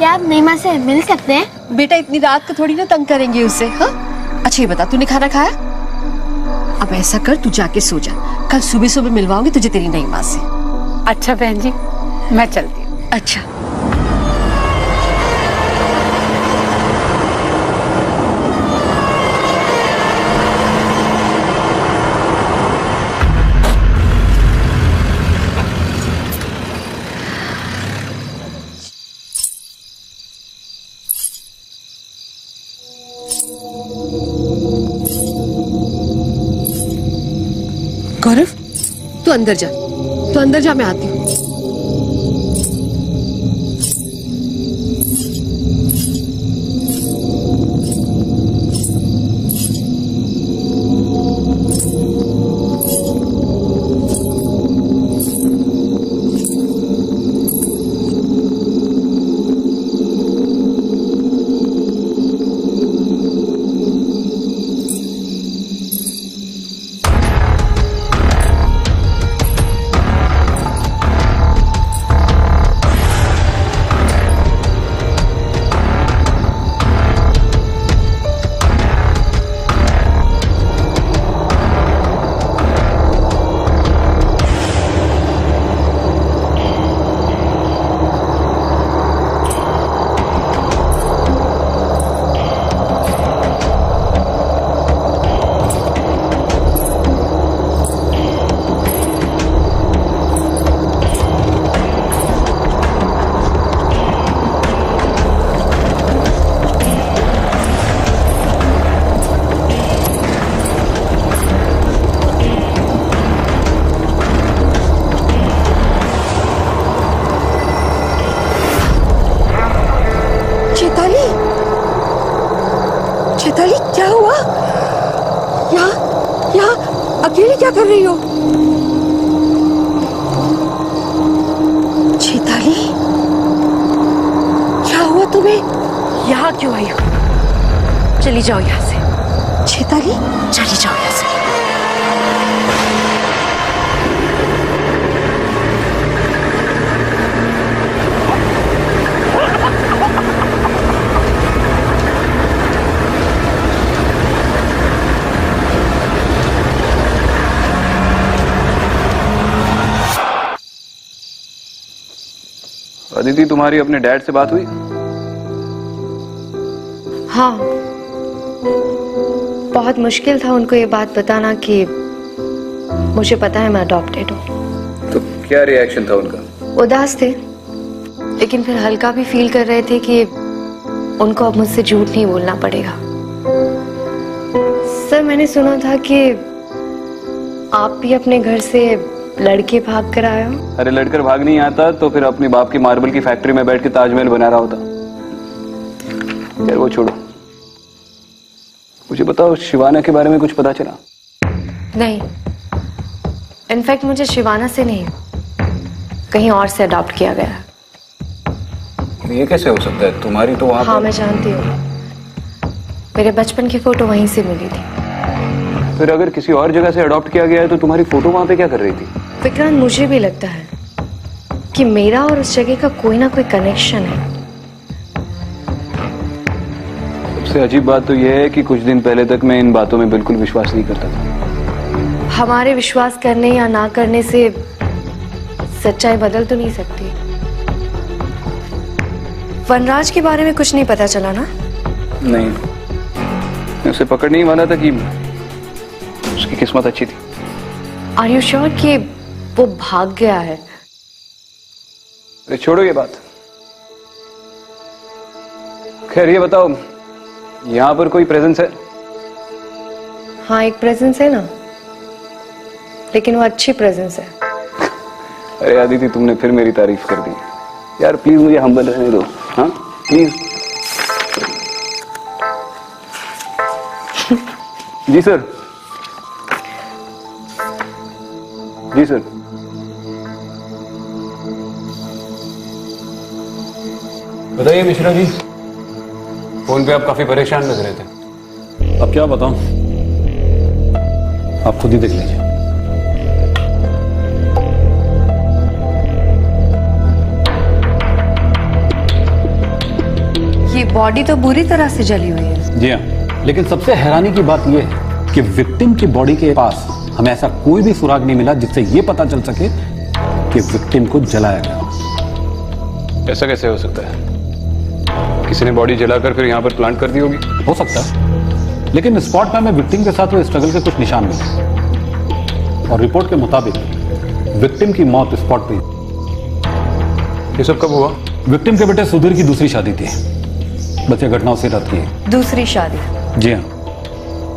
क्या आप नईमा से मिल सकते हैं? बेटा इतनी रात को थोड़ी ना तंग करेंगे उसे। हाँ अच्छा ये बता तूने खाना खाया? अब ऐसा कर तू जाके सो जा, कल सुबह सुबह मिलवाऊंगी तुझे तेरी नईमा से। अच्छा बहन जी मैं चलती हूँ। अच्छा गौरव तू अंदर जा, तू अंदर जा, मैं आती हूँ। चैताली क्या हुआ? यहाँ अकेले क्या कर रही हो? चैताली क्या हुआ तुम्हें? यहाँ क्यों आई हो? चली जाओ यहाँ से। चैताली चली जाओ यहाँ से। अदिति तुम्हारी अपने डैड से बात हुई? हाँ बहुत मुश्किल था उनको ये बात बताना कि मुझे पता है मैं अडॉप्टेड हूँ। तो क्या रिएक्शन था उनका? उदास थे लेकिन फिर हल्का भी फील कर रहे थे कि उनको अब मुझसे झूठ नहीं बोलना पड़ेगा। सर मैंने सुना था कि आप भी अपने घर से लड़के भाग कर आए हो। अरे लड़कर भाग नहीं आता तो फिर अपने बाप की मार्बल की फैक्ट्री में बैठ के ताजमहल बना रहा होता। यार वो छोड़ो, मुझे बताओ शिवाना के बारे में कुछ पता चला? नहीं इनफैक्ट मुझे शिवाना से नहीं कहीं और से अडॉप्ट किया गया। ये कैसे हो सकता है? तुम्हारी तो वहाँ हाँ मैं जानती हूँ, मेरे बचपन की फोटो वहीं से मिली थी। फिर अगर किसी और जगह से अडॉप्ट किया गया है तो तुम्हारी फोटो वहाँ पे क्या कर रही थी? विक्रांत मुझे भी लगता है कि मेरा और उस जगह का कोई ना कोई कनेक्शन है। सबसे अजीब बात तो यह है कि कुछ दिन पहले तक मैं इन बातों में बिल्कुल विश्वास नहीं करता था। हमारे विश्वास करने या ना करने से सच्चाई बदल तो नहीं सकती। वनराज के बारे में कुछ नहीं पता चला ना? नहीं, मैं उसे पकड़ने ही वाला था कि उसकी किस्मत अच्छी थी। आर यू श्योर कि वो भाग गया है? अरे छोड़ो ये बात। खैर ये बताओ, यहाँ पर कोई प्रेजेंस है? हाँ एक प्रेजेंस है ना, लेकिन वो अच्छी प्रेजेंस है। अरे अदिति तुमने फिर मेरी तारीफ कर दी यार, प्लीज मुझे हम्बल रहने दो। हाँ प्लीज। जी सर। जी सर। बताइए मिश्रा जी, फोन पे आप काफी परेशान लग रहे थे। अब क्या बताऊं, आप खुद ही देख लीजिए। बॉडी तो बुरी तरह से जली हुई है। जी हाँ, लेकिन सबसे हैरानी की बात यह है कि विक्टिम की बॉडी के पास हमें ऐसा कोई भी सुराग नहीं मिला जिससे ये पता चल सके कि विक्टिम को जलाया गया। ऐसा कैसे हो सकता है? किसी ने बॉडी जलाकर फिर यहाँ पर प्लांट कर दी होगी। हो सकता है, लेकिन स्पॉट पे हमें विक्टिम के साथ हुए स्ट्रगल के कुछ निशान मिले और रिपोर्ट के मुताबिक विक्टिम की मौत स्पॉट पे। ये सब कब हुआ? विक्टिम के बेटे सुधीर की दूसरी शादी थी, बस ये घटना उसी रात की है। दूसरी शादी? जी हाँ,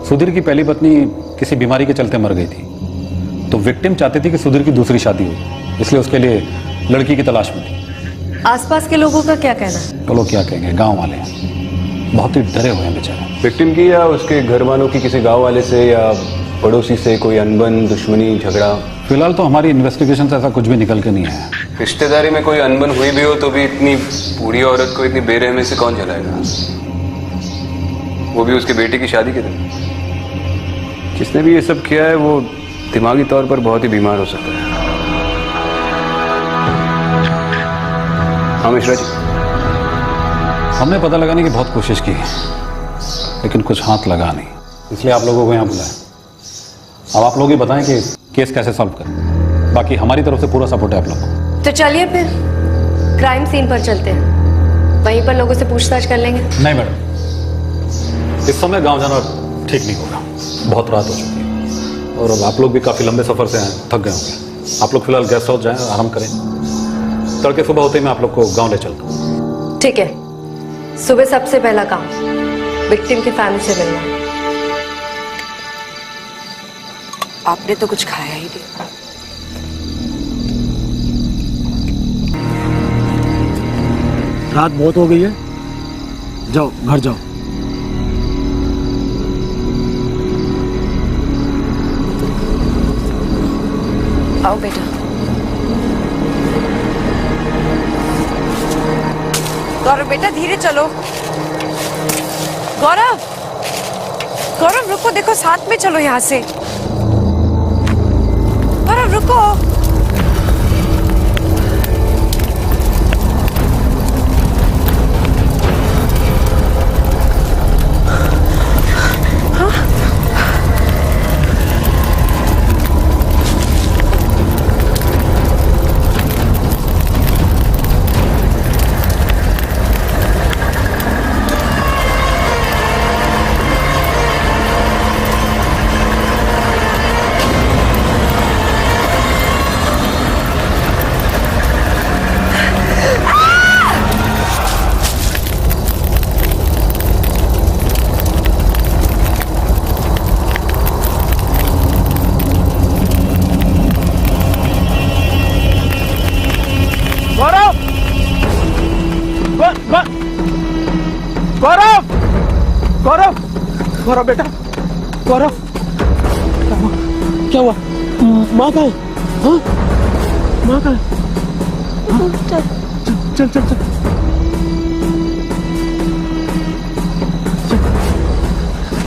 सुधीर की पहली पत्नी किसी बीमारी के चलते मर गई थी, तो विक्टिम चाहती थी कि सुधीर की दूसरी शादी हो, इसलिए उसके लिए लड़की की तलाश में थी। आसपास के लोगों का क्या कहना है? तो लोग क्या कहेंगे, गांव वाले बहुत ही डरे हुए हैं बेचारे। विक्टिम की या उसके घर वालों की किसी गांव वाले से या पड़ोसी से कोई अनबन, दुश्मनी, झगड़ा? फिलहाल तो हमारी इन्वेस्टिगेशन से ऐसा कुछ भी निकल के नहीं आया। रिश्तेदारी में कोई अनबन हुई भी हो तो भी इतनी बूढ़ी औरत को इतनी बेरहमी से कौन जलाएगा, वो भी उसके बेटे की शादी के दिन? जिसने भी ये सब किया है वो दिमागी तौर पर बहुत ही बीमार हो सकता है। हाँ मिश्रा जी, हमने पता लगाने की बहुत कोशिश की, लेकिन कुछ हाथ लगा नहीं, इसलिए आप लोगों को यहाँ बुलाया। अब आप लोग ही बताएं कि केस कैसे सॉल्व करें। बाकी हमारी तरफ से पूरा सपोर्ट है आप लोग को। तो चलिए फिर क्राइम सीन पर चलते हैं, वहीं पर लोगों से पूछताछ कर लेंगे। नहीं मैडम, इस समय गांव जाना ठीक नहीं होगा, बहुत रात हो चुकी है और अब आप लोग भी काफी लंबे सफर से हैं, थक गए होंगे। आप लोग फिलहाल गेस्ट हाउस जाएं, आराम करें। तड़के सुबह होते ही मैं आप लोग को गांव ले चलता हूँ। ठीक है, सुबह सबसे पहला काम विक्टिम की फैमिली से मिलना। आपने तो कुछ खाया ही नहीं। रात बहुत हो गई है, जाओ घर जाओ। आओ बेटा। गौरव बेटा धीरे चलो। गौरव, गौरव रुको, देखो साथ में चलो यहाँ से। गौरव रुको। गौरव, गौरव, गौरव बेटा, गौरव, क्या हुआ? माँ कहाँ है? हाँ? माँ कहाँ है? हाँ? चल चल चल चल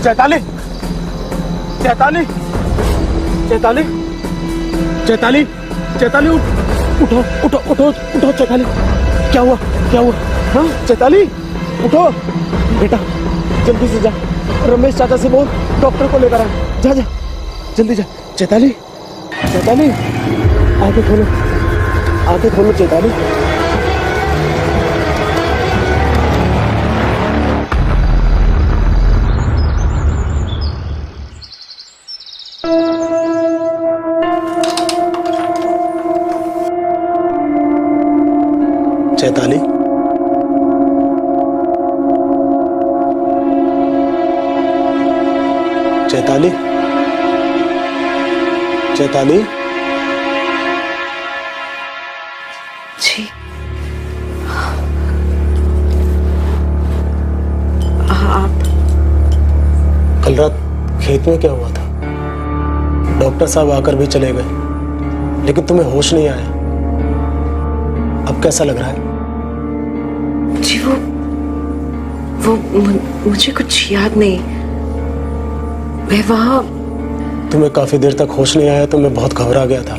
चैताली, चैताली, चैताली, चैताली, चैताली, उठो उठो उठो उठो चैताली, क्या हुआ? क्या हुआ? हाँ चैताली, उठो बेटा, जल्दी से जा, रमेश चाचा से बोल डॉक्टर को लेकर आ। जा जा जल्दी जा। चैताली, चैताली, आंखें खोलो, आंखें खोलो चैताली। चैताली, चैताली, चैताली, जी आप कल रात खेत में क्या हुआ था? डॉक्टर साहब आकर भी चले गए, लेकिन तुम्हें होश नहीं आया। अब कैसा लग रहा है? जी वो मुझे कुछ याद नहीं। मैं वहां, तुम्हें काफी देर तक होश नहीं आया तो मैं बहुत घबरा गया था।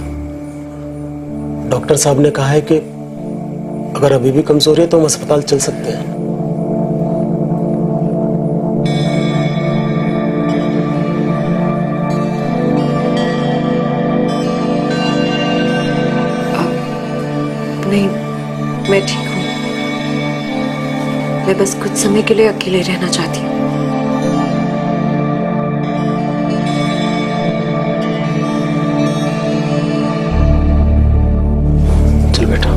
डॉक्टर साहब ने कहा है कि अगर अभी भी कमजोरी है तो हम अस्पताल चल सकते हैं। मैं बस कुछ समय के लिए अकेले रहना चाहती हूँ। चल बेटा।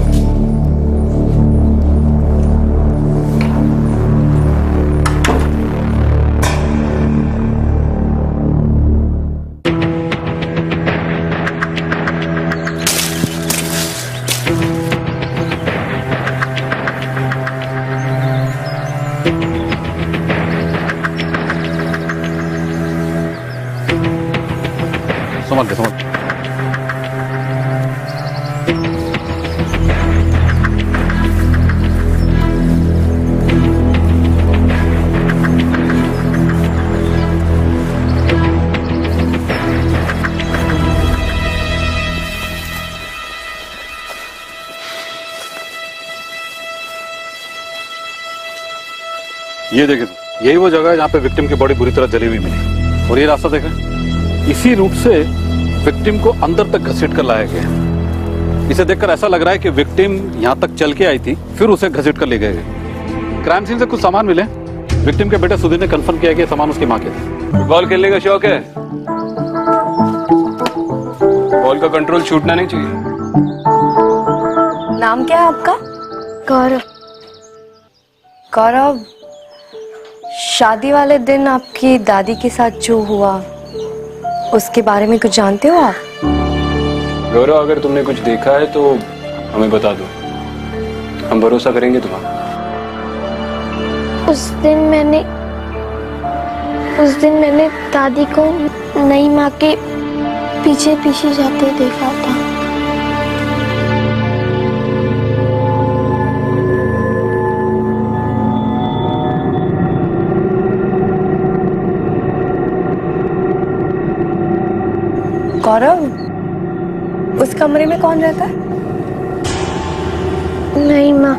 समझ गया, समझ गया। ये देखिए, यही वो जगह है जहाँ पे विक्टिम की बॉडी बुरी तरह जली हुई मिली। और ये रास्ता देखें, इसी रूट से विक्टिम को अंदर तक घसीट कर लाया गया। इसे देखकर ऐसा लग रहा है कि विक्टिम यहाँ तक चल के आई थी, फिर उसे घसीट कर ले गए। क्राइम सीन से कुछ सामान मिले। विक्टिम के बेटे सुधीर ने कंफर्म किया कि ये सामान उसकी माँ के थे। बॉल खेलने का शौक है? बॉल का कंट्रोल छूटना नहीं चाहिए। नाम क्या है आपका? गौरव। गौरव, शादी वाले दिन आपकी दादी के साथ जो हुआ उसके बारे में कुछ जानते हो आप? गौरव, अगर तुमने कुछ देखा है तो हमें बता दो, हम भरोसा करेंगे तुम्हारा। उस दिन मैंने दादी को नई माँ के पीछे पीछे जाते देखा था। गौरव, उस कमरे में कौन रहता है? नई माँ।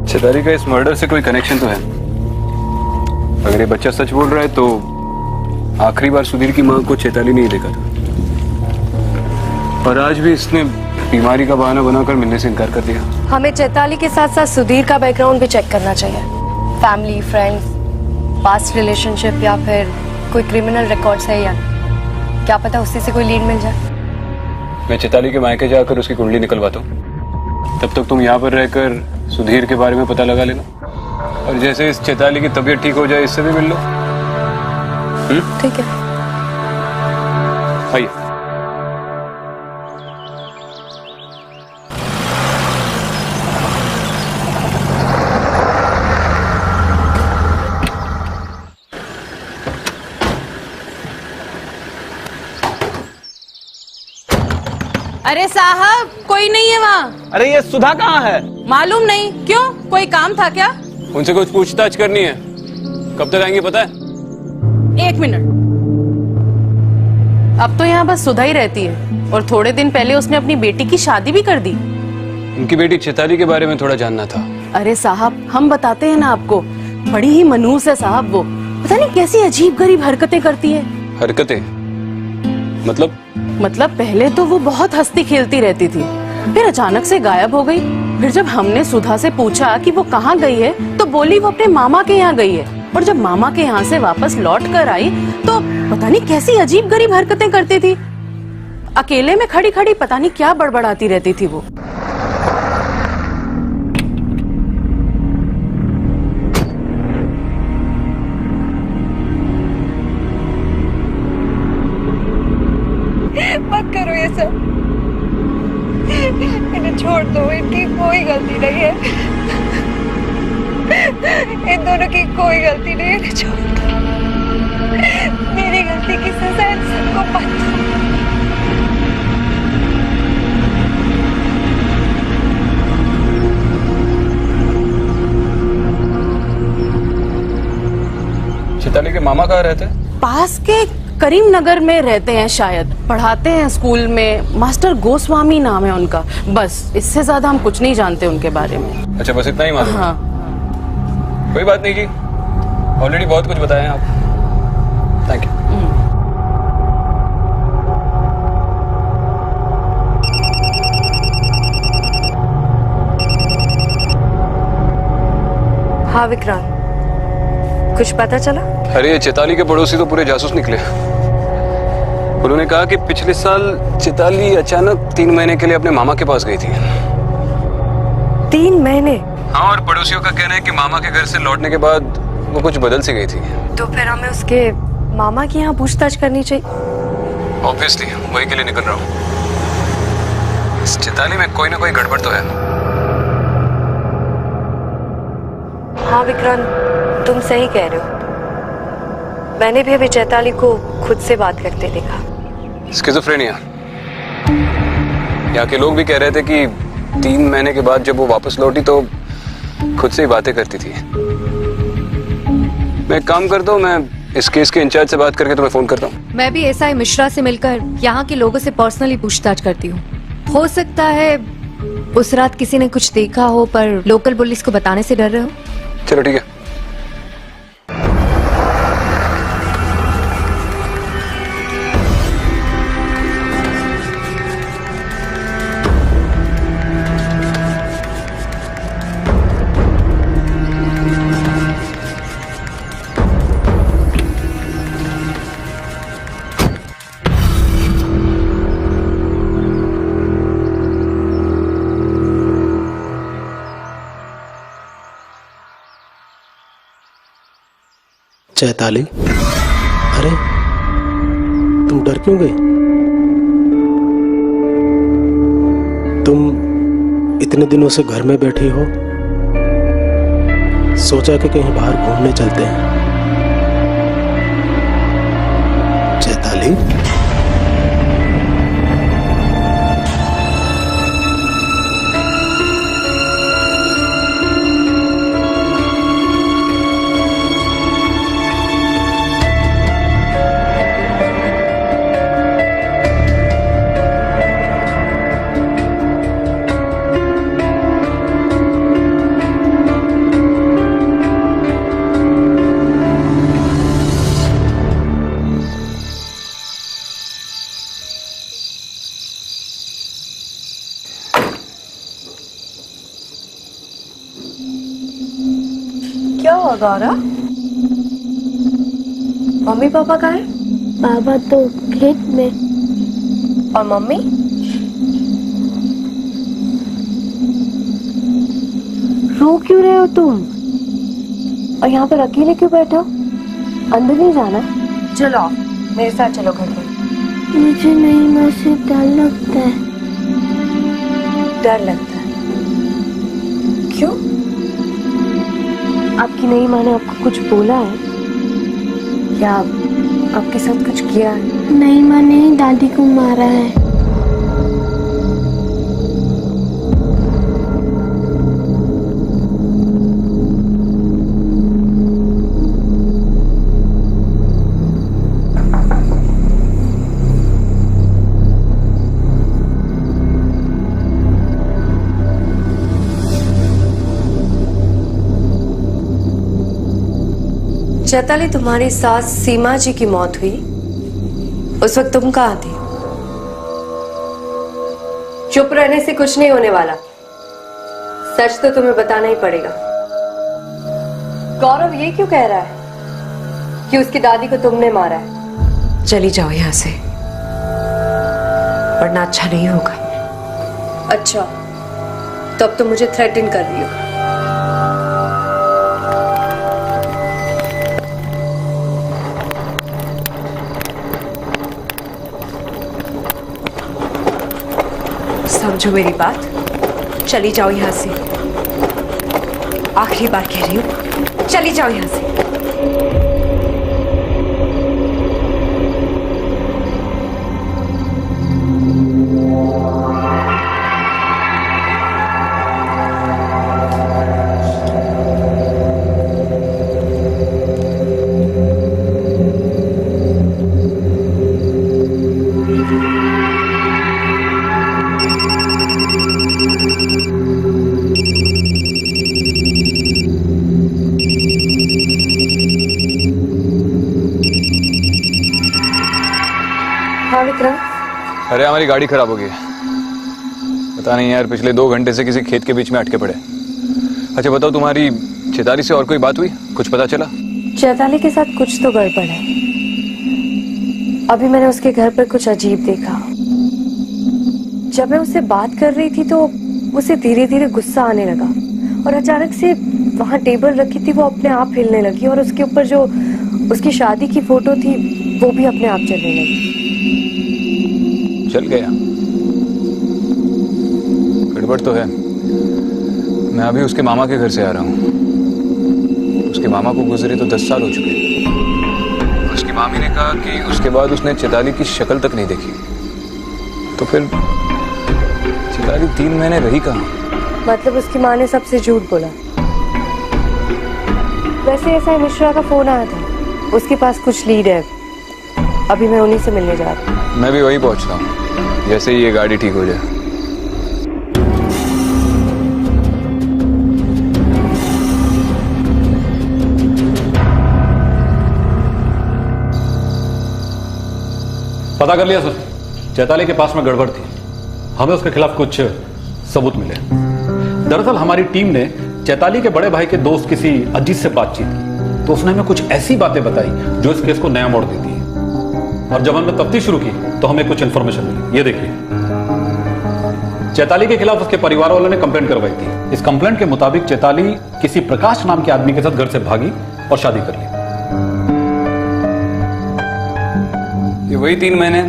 चेताली का इस मर्डर से कोई कनेक्शन तो है। अगर ये बच्चा सच बोल रहा है तो आखिरी बार सुधीर की माँ को चेताली नहीं देखा था, और आज भी इसने बीमारी का बहाना बनाकर मिलने से इनकार कर दिया। हमें चैताली के साथ साथ सुधीर का बैकग्राउंड भी चेक करना चाहिए। फैमिली, फ्रेंड्स, पास्ट रिलेशनशिप या फिर कोई क्रिमिनल रिकॉर्ड्स है या क्या पता उसी से कोई लीड मिल जाए। मैं चेताली के मायके जाकर उसकी कुंडली निकलवाता हूँ। तब तक तुम यहाँ पर रहकर सुधीर के बारे में पता लगा लेना, और जैसे इस चेताली की तबीयत ठीक हो जाए इससे भी मिल लो। ठीक है। आइए। अरे साहब, कोई नहीं है वहाँ। अरे ये सुधा कहाँ है? मालूम नहीं। क्यों, कोई काम था क्या? उनसे कुछ पूछताछ करनी है। कब तक आएंगे पता है? 1 मिनट। अब तो यहाँ बस सुधा ही रहती है, और थोड़े दिन पहले उसने अपनी बेटी की शादी भी कर दी। उनकी बेटी चेताली के बारे में थोड़ा जानना था। अरे साहब, हम बताते हैं ना आपको, बड़ी ही मनहूस है साहब वो। पता नहीं कैसी अजीब गरीब हरकतें करती है। हरकतें? मतलब पहले तो वो बहुत हंसती खेलती रहती थी, फिर अचानक से गायब हो गई। फिर जब हमने सुधा से पूछा कि वो कहाँ गई है तो बोली वो अपने मामा के यहाँ गई है। और जब मामा के यहाँ से वापस लौट कर आई तो पता नहीं कैसी अजीब गरीब हरकतें करती थी। अकेले में खड़ी खड़ी पता नहीं क्या बड़बड़ाती रहती थी वो। मत करो ये सब, इन्हें छोड़ दो। इनकी कोई गलती नहीं है, इन दोनों की कोई गलती नहीं है। इन्हें छोड़ दो। मेरी गलती की सजा इन सबको मत दो। चेताली के मामा कहाँ रहते हैं? पास के करीम नगर में रहते हैं शायद, पढ़ाते हैं स्कूल में। मास्टर गोस्वामी नाम है उनका। बस इससे ज्यादा हम कुछ नहीं जानते उनके बारे में। अच्छा, बस इतना ही मालूम? हाँ। कोई बात नहीं जी, ऑलरेडी बहुत कुछ बताया आप। हाँ विक्रांत, कुछ पता चला? अरे ये चैताली के पड़ोसी तो पूरे जासूस निकले। उन्होंने कहा कि पिछले साल चैताली अचानक 3 महीने के लिए अपने मामा के पास गई थी। 3 महीने? हाँ, और पड़ोसियों का कहना है कि मामा के घर से लौटने के बाद वो कुछ बदल सी गई थी। तो फिर हमें उसके मामा की यहाँ पूछताछ करनी चाहिए। ऑब्वियसली वही के लिए निकल रहा हूँ। इस चैताली में कोई ना कोई गड़बड़ तो है। हाँ विक्रांत, तुम सही कह रहे हो। मैंने भी अभी चैताली को खुद से बात करते देखा। स्किज़ोफ्रेनिया। यहाँ के लोग भी कह रहे थे कि 3 महीने के बाद जब वो वापस लौटी तो खुद से ही बातें करती थी। मैं एक काम करता हूँ, मैं इस केस के इंचार्ज से बात करके तुम्हें फोन करता हूँ। मैं भी एसआई मिश्रा से मिलकर यहाँ के लोगों से पर्सनली पूछताछ करती हूँ। हो सकता है उस रात किसी ने कुछ देखा हो पर लोकल पुलिस को बताने से डर रहे हो। चलो ठीक है। चैताली, अरे तुम डर क्यों गई? तुम इतने दिनों से घर में बैठी हो, सोचा कि कहीं बाहर घूमने चलते हैं। चैताली, क्या हुआ गौरा? मम्मी पापा कहाँ हैं? बाबा तो खेत में। और मम्मी? रो क्यों रहे हो तुम? और यहाँ पर अकेले क्यों बैठे हो? अंदर नहीं जाना? चलो आओ, मेरे साथ चलो घर पर। मुझे नहीं माँ से डर लगता है। डर लगता है? क्यों? आपकी नई माँ ने आपको कुछ बोला है या आपके साथ कुछ किया है? नई माँ ने ही दादी को मारा है। चैताली, तुम्हारी सास सीमा जी की मौत हुई, उस वक्त तुम कहाँ थी? चुप रहने से कुछ नहीं होने वाला, सच तो तुम्हें बताना ही पड़ेगा। गौरव ये क्यों कह रहा है कि उसकी दादी को तुमने मारा है? चली जाओ यहाँ से, वरना अच्छा नहीं होगा। अच्छा, तो अब तुम मुझे थ्रेटन कर रही हो। समझो मेरी बात, चली जाओ यहाँ से। आखिरी बार कह रही हूँ, चली जाओ यहाँ से। हाँ विक्रम। अरे हमारी गाड़ी खराब हो गई है। पता नहीं यार, पिछले 2 घंटे से किसी खेत के बीच में अटके पड़े। अच्छा बताओ, तुम्हारी चैताली से और कोई बात हुई, कुछ पता चला? चैताली के साथ कुछ तो गड़बड़ है। अभी मैंने उसके घर पर कुछ अजीब देखा। जब मैं उससे बात कर रही थी तो उसे धीरे धीरे गुस्सा आने लगा और अचानक से वहां टेबल रखी थी वो अपने आप हिलने लगी और उसके ऊपर जो उसकी शादी की फोटो थी वो भी अपने आप चलने लगी। चल गया? गड़बड़ तो है। मैं अभी उसके मामा के घर से आ रहा हूँ। उसके मामा को गुजरे तो 10 साल हो चुके हैं। उसकी मामी ने कहा कि उसके बाद उसने चैताली की शक्ल तक नहीं देखी। तो फिर चैताली 3 महीने रही कहाँ? मतलब उसकी माँ ने सबसे झूठ बोला। वैसे ऐसा मिश्रा का फोन आया था, उसके पास कुछ लीड है। अभी मैं उन्हीं से मिलने जा रही हूँ। मैं भी वही पहुंच रहा हूँ, जैसे ही ये गाड़ी ठीक हो जाए। पता कर लिया सर, चैताली के पास में गड़बड़ थी। हमें उसके खिलाफ कुछ सबूत मिले। दरअसल हमारी टीम ने चैताली के बड़े भाई के दोस्त किसी अजीत से बातचीत की, तो उसने हमें कुछ ऐसी बातें बताई जो इस केस को नया मोड़ देती है। और जब हमने तफ्तीश शुरू की तो हमें कुछ इंफॉर्मेशन मिली। ये देखिए, चैताली के खिलाफ उसके परिवार वालों ने कंप्लेंट करवाई थी। इस कंप्लेंट के मुताबिक चैताली किसी प्रकाश नाम के आदमी के साथ घर से भागी और शादी कर ली। ये वही 3 महीने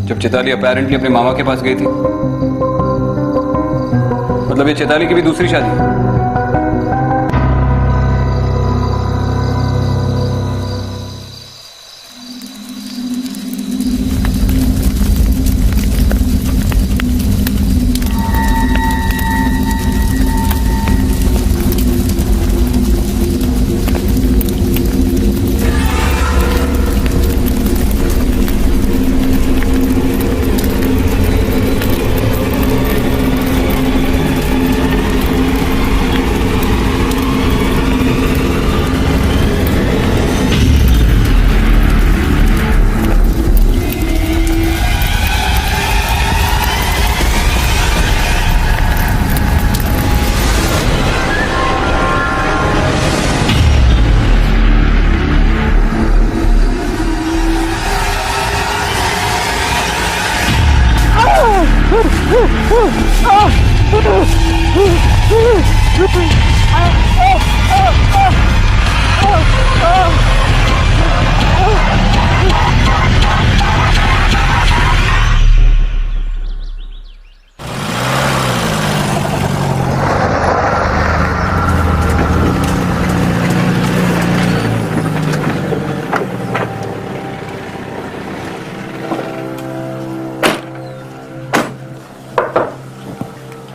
जब चैताली अपैरेंटली अपने मामा के पास गई थी। मतलब ये चैताली की भी दूसरी शादी है।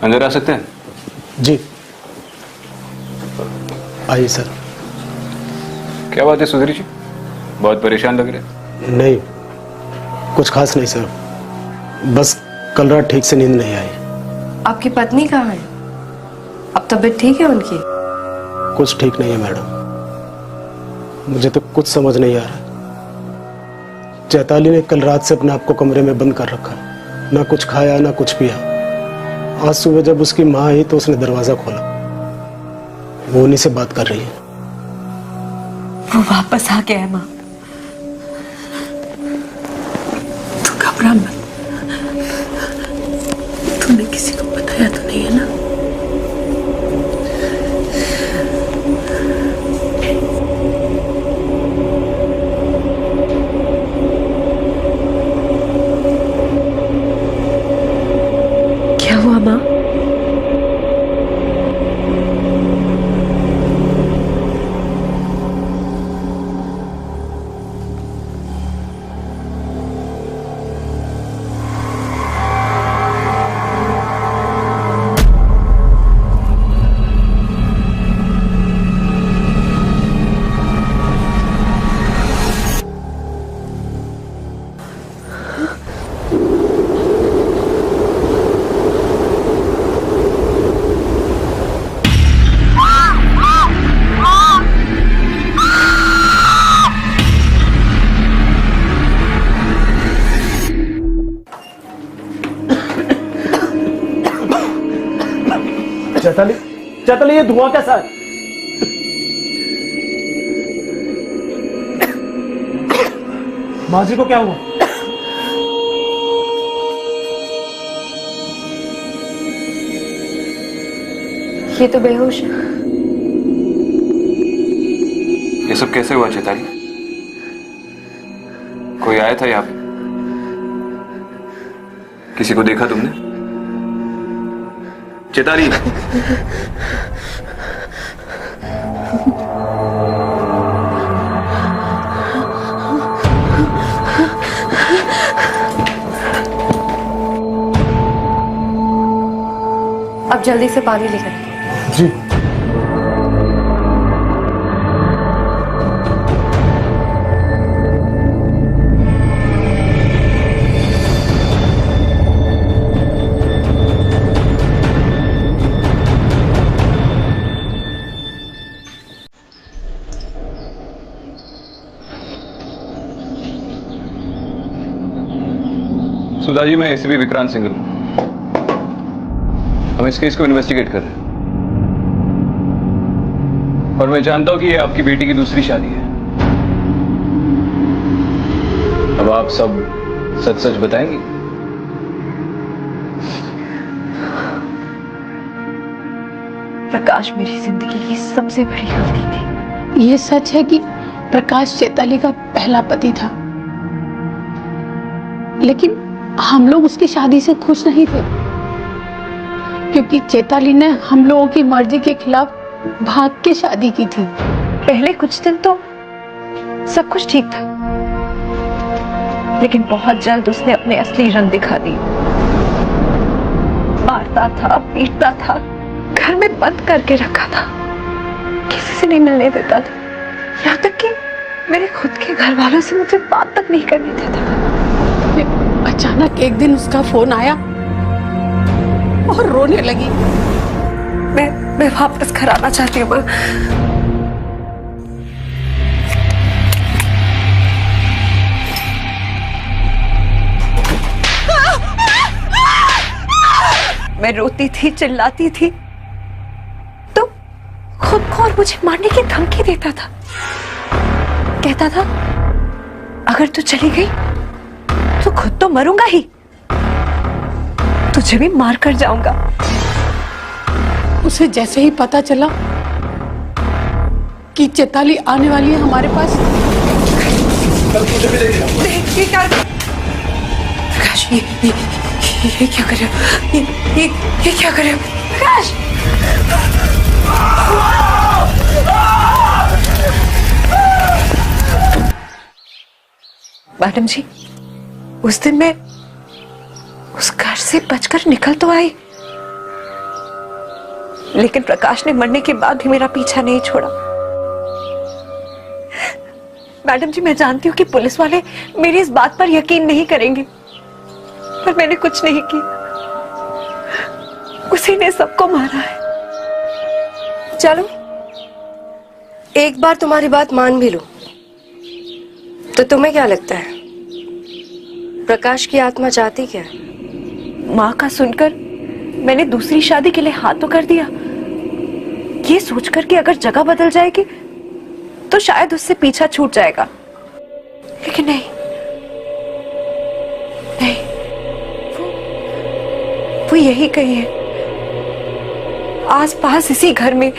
अंदर आ सकते हैं? जी आइए सर। क्या बात है सुधीर जी, बहुत परेशान लग रहे। नहीं, कुछ खास नहीं सर, बस कल रात ठीक से नींद नहीं आई। आपकी पत्नी कहाँ है? अब तबीयत ठीक है उनकी? कुछ ठीक नहीं है मैडम, मुझे तो कुछ समझ नहीं आ रहा। चैताली ने कल रात से अपने आप को कमरे में बंद कर रखा, ना कुछ खाया ना कुछ पिया। आज सुबह जब उसकी माँ आई तो उसने दरवाजा खोला, वो उन्हीं से बात कर रही है। वो वापस आ गया है माँ, तू घबरा मत। तूने किसी को बताया तो नहीं है ना? क्या हुआ माँ? चैताली, चैताली ये धुआं कैसा है? माँ जी को क्या हुआ? ये तो बेहोश है। ये सब कैसे हुआ चैताली? कोई आया था यहाँ पे? किसी को देखा तुमने? चैताली, अब जल्दी से पानी लेकर आइए। जी। सुधा जी, मैं एसीपी विक्रांत सिंह हूं। हम इस केस को इन्वेस्टिगेट कर रहे हैं और मैं जानता हूं कि ये आपकी बेटी की दूसरी शादी है। अब आप सब सच सच बताएंगी? प्रकाश मेरी जिंदगी की सबसे बड़ी गलती थी। ये सच है कि प्रकाश चैताली का पहला पति था, लेकिन हम लोग उसकी शादी से खुश नहीं थे क्योंकि चैताली ने हम लोगों की मर्जी के खिलाफ भाग के शादी की थी। पहले कुछ दिन तो सब कुछ ठीक था, लेकिन बहुत जल्द उसने अपने असली रंग दिखा दिए। मारता था, पीटता था, घर में बंद करके रखा था, किसी से नहीं मिलने देता था, यहाँ तक कि मेरे खुद के घर वालों से मुझे बात तक नहीं करने देता था। अचानक एक दिन उसका फोन आया और रोने लगी। मैं वापस घर आना चाहती हूँ। मैं रोती थी, चिल्लाती थी, तो खुद को और मुझे मारने की धमकी देता था। कहता था अगर तू चली गई तो खुद तो मरूंगा ही, तुझे भी मार कर जाऊंगा। उसे जैसे ही पता चला कि चैताली आने वाली है हमारे पास, ये क्या प्रकाश, ये क्या कर रहे हो? ये क्या कर रहे हो प्रकाश? मैडम जी, उस दिन मैं उस घर से बचकर निकल तो आई, लेकिन प्रकाश ने मरने के बाद भी मेरा पीछा नहीं छोड़ा। मैडम जी, मैं जानती हूँ कि पुलिस वाले मेरी इस बात पर यकीन नहीं करेंगे, पर मैंने कुछ नहीं किया, उसी ने सबको मारा है। चलो एक बार तुम्हारी बात मान भी लो, तो तुम्हें क्या लगता है प्रकाश की आत्मा चाहती क्या है? माँ का सुनकर मैंने दूसरी शादी के लिए हाथ तो कर दिया, ये सोचकर कि अगर जगह बदल जाएगी तो शायद उससे पीछा छूट जाएगा, लेकिन नहीं, वो यही कही है, आसपास इसी घर में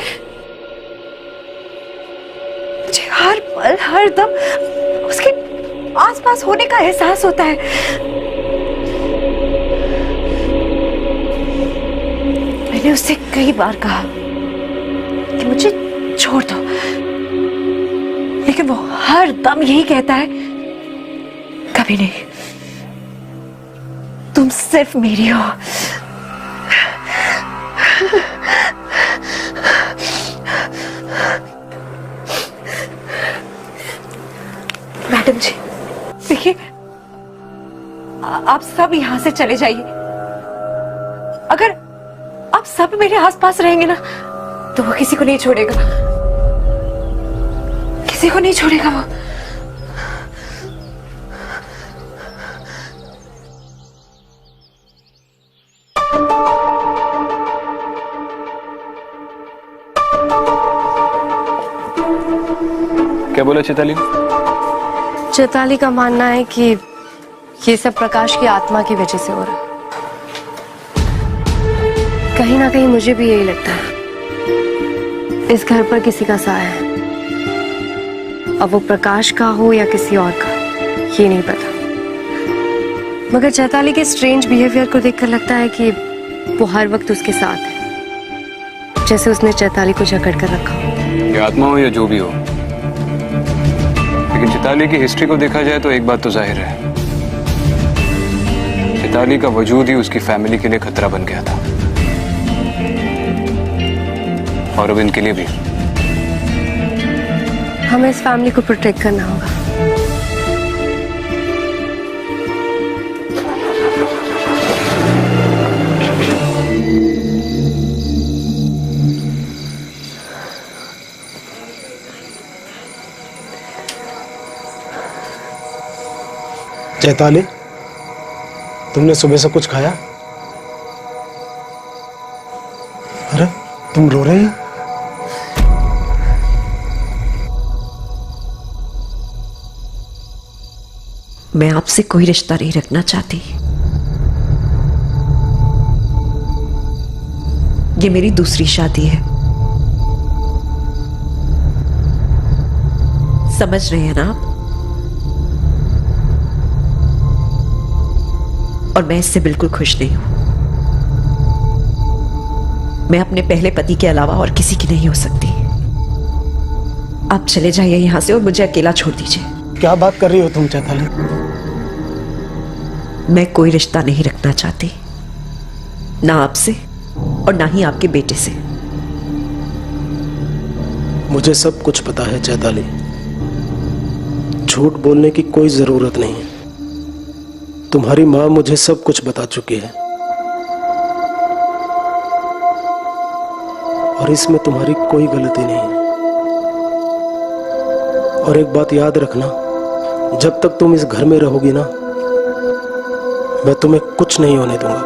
मुझे हर पल हर दम उसके आसपास होने का एहसास होता है। मैंने उससे कई बार कहा कि मुझे छोड़ दो, लेकिन वो हर दम यही कहता है, कभी नहीं, तुम सिर्फ मेरी हो। मैडम जी, देखिए, आप सब यहां से चले जाइए। अगर आप सब मेरे आसपास रहेंगे ना, तो वो किसी को नहीं छोड़ेगा, किसी को नहीं छोड़ेगा वो। क्या बोला चैताली? चैताली का मानना है कि ये सब प्रकाश की आत्मा की वजह से हो रहा है। कहीं ना कहीं मुझे भी यही लगता है। इस घर पर किसी का साया है, अब वो प्रकाश का हो या किसी और का, ये नहीं पता। मगर चैताली के स्ट्रेंज बिहेवियर को देखकर लगता है कि वो हर वक्त उसके साथ है, जैसे उसने चैताली को जकड़ कर रखा हो। ये आत्मा हो या जो भी हो, लेकिन चैताली की हिस्ट्री को देखा जाए तो एक बात तो जाहिर है, चैताली का वजूद ही उसकी फैमिली के लिए खतरा बन गया था, और अब इनके लिए भी। हमें इस फैमिली को प्रोटेक्ट करना होगा। चैताली, तुमने सुबह से कुछ खाया? अरे तुम रो रही हो? मैं आपसे कोई रिश्ता नहीं रखना चाहती। ये मेरी दूसरी शादी है, समझ रहे हैं ना आप? और मैं इससे बिल्कुल खुश नहीं हूं। मैं अपने पहले पति के अलावा और किसी की नहीं हो सकती। आप चले जाइए यहां से और मुझे अकेला छोड़ दीजिए। क्या बात कर रही हो तुम चैताली? मैं कोई रिश्ता नहीं रखना चाहती, ना आपसे और ना ही आपके बेटे से। मुझे सब कुछ पता है चैताली, झूठ बोलने की कोई जरूरत नहीं है। तुम्हारी माँ मुझे सब कुछ बता चुकी है, और इसमें तुम्हारी कोई गलती नहीं है। और एक बात याद रखना, जब तक तुम इस घर में रहोगी ना, मैं तुम्हें कुछ नहीं होने दूंगा,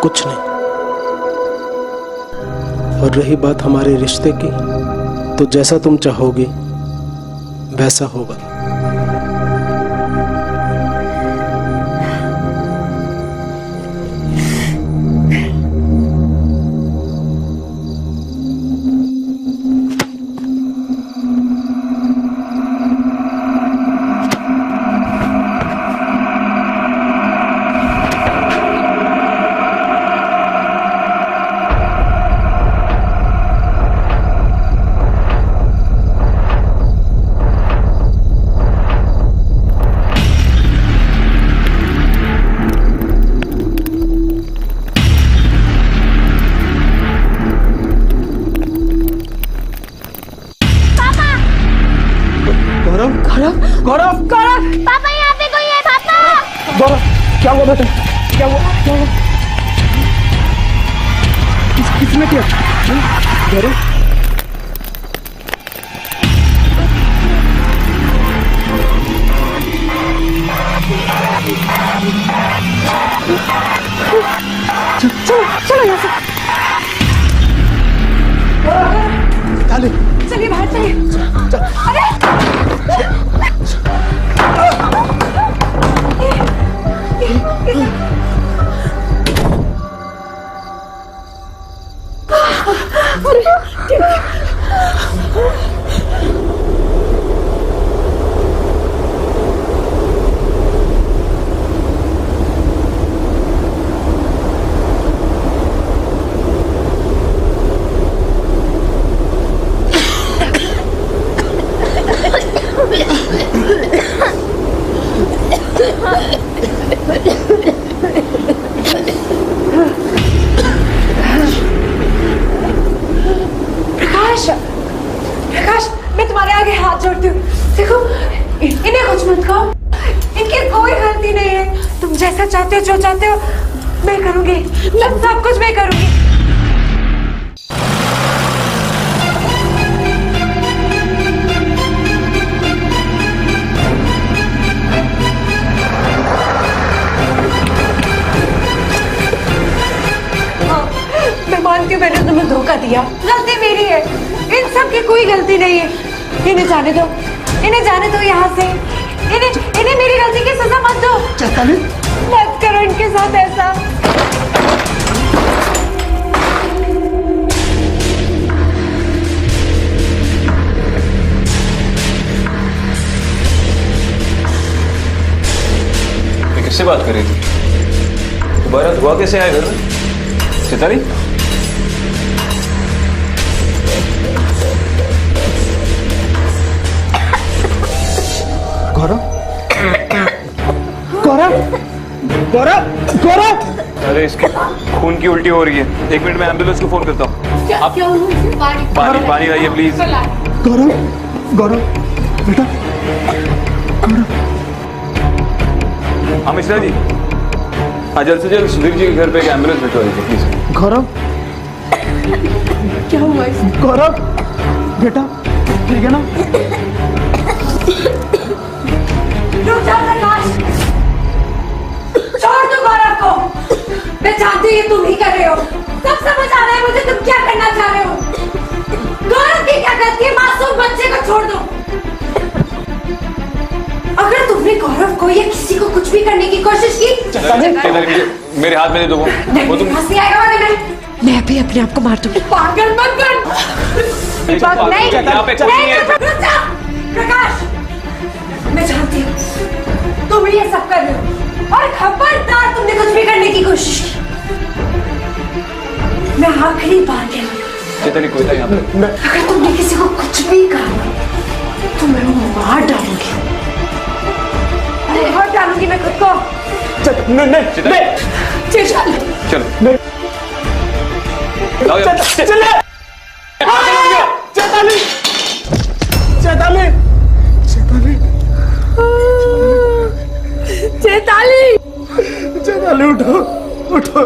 कुछ नहीं। और रही बात हमारे रिश्ते की, तो जैसा तुम चाहोगी वैसा होगा। गौरव, पापा यहाँ पे कोई है पापा। गौरव, क्या हुआ बेटा? क्या हुआ? किसने किया? गौरव, चलो यहाँ से। चलिए बाहर चलिए। अरे प्रकाश, मैं तुम्हारे आगे हाथ जोड़ती हूँ। देखो, इन्हें कुछ मत कहो, इनकी कोई गलती नहीं है। तुम जैसा चाहते हो, जो चाहते हो, मैं करूंगी। सब कुछ मैं करूंगी। मैं मानती हूँ मैंने तुम्हें धोखा दिया, गलती मेरी है। इन सब की कोई गलती नहीं है। इन्हें जाने दो, इन्हें जाने दो यहाँ से। इन्हें मेरी गलती की सजा मत दो। चैताली, मत करो इनके साथ ऐसा। ये किससे बात कर रही थी? दोबारा धुआं कैसे आया घर में? चैताली? गौरव, गौरव, गौरव, गौरव! अरे इसके खून की उल्टी हो रही है। 1 मिनट में एम्बुलेंस को फोन करता हूँ। आप पानी लाइए प्लीज। गौरव, गौरव, बेटा, हाँ मिश्रा जी, हाँ जल्द से जल्द सुधीर जी के घर पे एक एम्बुलेंस भिजवा दीजिए प्लीज। गौरव, क्या हुआ इसे? गौरव, बेटा, ठीक है ना? रुक जा प्रकाश, छोड़ दो गौरव को। मैं जानती हूँ ये तुम ही कर रहे हो। सब समझ आ रहा है मुझे तुम क्या करना चाह रहे हो। गौरव की क्या गलती है? मासूम बच्चे को छोड़ दो। अगर तुमने गौरव को या किसी को कुछ भी करने की कोशिश की, मेरे हाथ में दे दो वो तुम। हंसी आएगा मैं भी अपने आप को मार दूंगी। पागल मत बन। नहीं, रुक जा प्रकाश, मैं जानती हूँ तुम ये सब कर रहे हो और खबरदार तुमने कुछ भी करने की कोशिश की। मैं आखिरी बार कह रही हूँ, चैताली कोई था यहाँ पे? अगर तुमने किसी को कुछ भी कहा तो मैं वो मार डालूंगी। मार डालूंगी मैं खुद को। नहीं, चलो लाओ यार। चैताली, चैताली, चैताली, चैताली, चैताली, उठो, उठो।